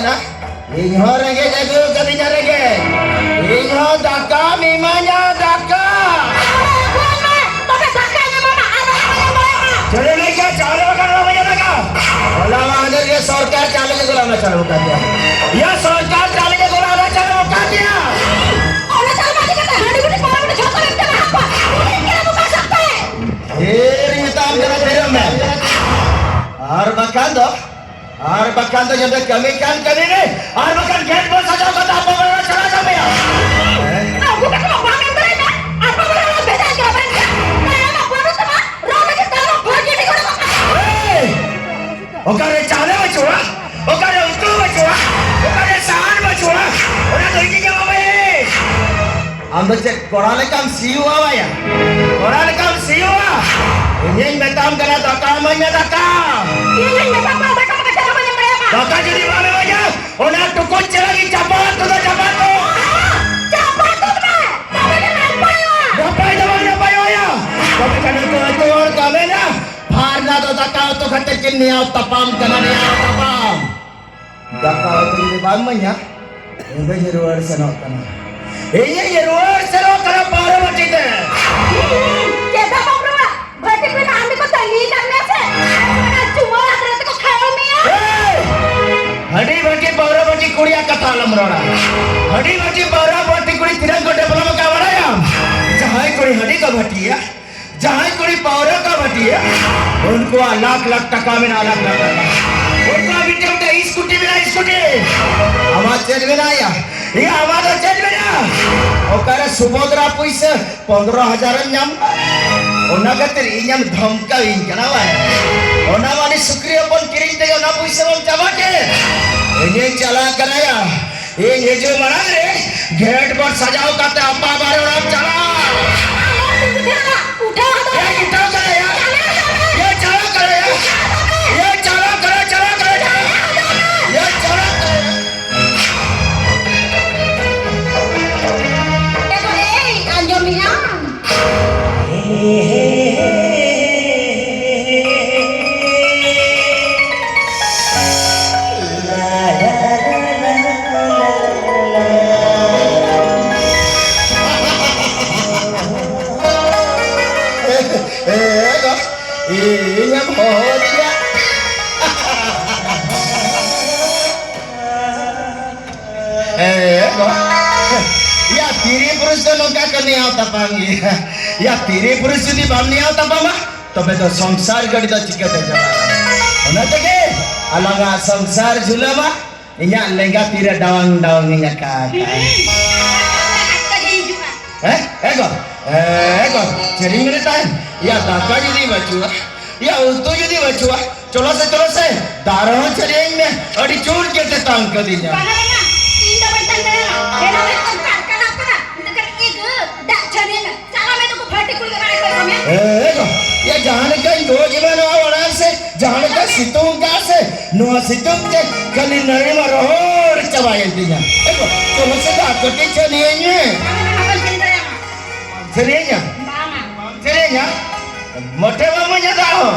kana inho rege jago kadinya rege inho daka mimanya daka चले नहीं क्या चालू करना भैया लगा बोला महाजन ये सरकार चालू के गुलाम चालू कर दिया ये सरकार चालू के गुलाम चालू कर दिया और चालू मत करते हंडी गुटी पावर में छोटा रखते हैं आपा क्या मुका सकता है ये रिताम जरा तेरे में और बकान दो जब कमी कान कमी नहीं और बकान गेट पर सजाओ का आप बड़ा चला जा भैया आपको क्या बात कर रहे हैं आप बड़ा भेजा क्या बन गया ओकरे चाले बचुआ ओकरे उतु बचुआ ओकरे सान बचुआ ओना दोइनी के बाबे हम बच्चे कोराले काम सीहुआ वाया कोराले काम सीहुआ इंजन में काम करा तो काम में दका इंजन में काम दका के चला में पड़ेगा दका जदी बाबे वाया ओना टुको चलागी चपा तो चपा तो ना पायो या कभी कने तो और कामे ना फारना तो दकाव तो खटे किन्नी आओ तपाम कनाने आओ तपाम दकाव तो ini bamanya ini jeruar seno kana ini jeruar seno kana पारो बटी दे कैसा बाबरा भटी पे नाम को तली करने से चुमा रात को खाओ मिया हडी भटी पारो बटी कुड़िया कथा लमरोड़ा हडी भटी पारो बटी कुड़ी तिरंग को डेवलप का बनाया जहां कुड़ी हडी का भटिया जहां कोई पावरा का बटिया उनको लाख टका में लाख टका उनका वीडियो में स्कूटी आवाज चल में आया ये आवाज चल में ना ओकरे सुभद्रा पैसे 15,000 नाम ओना गतिर इनाम धमका इन कनावा ओना वाली शुक्रिया बन किरिन दे ओना पैसे बन चाबाके ये चला कराया ये जो मना रे गेट पर सजाओ करते अप्पा बारे और आप चला या तीरी पुरुष तो लोग क्या करने आता पाएंगे या तीरी पुरुष यदि बामने आता पामा तो मैं तो संसार गड़ी तो चिकट है जमा होना तो के अलग संसार झुलावा इन्हें लेंगा तीरे डांग डांग इन्हें का ego चरिंग ने टाइम या दाका यदि बचुआ या उल्टो यदि बचुआ चलो से दारों चरिंग में अड़ी चूर के ते तांग कर दिया ये जाने का दो जीवन वाला से जाने का सितुंग का से नो सितुंग के कली नरी में रोड चबाए दिया देखो तो मुझसे दाकटी चलिए चलिए मोटे मामा जाता हो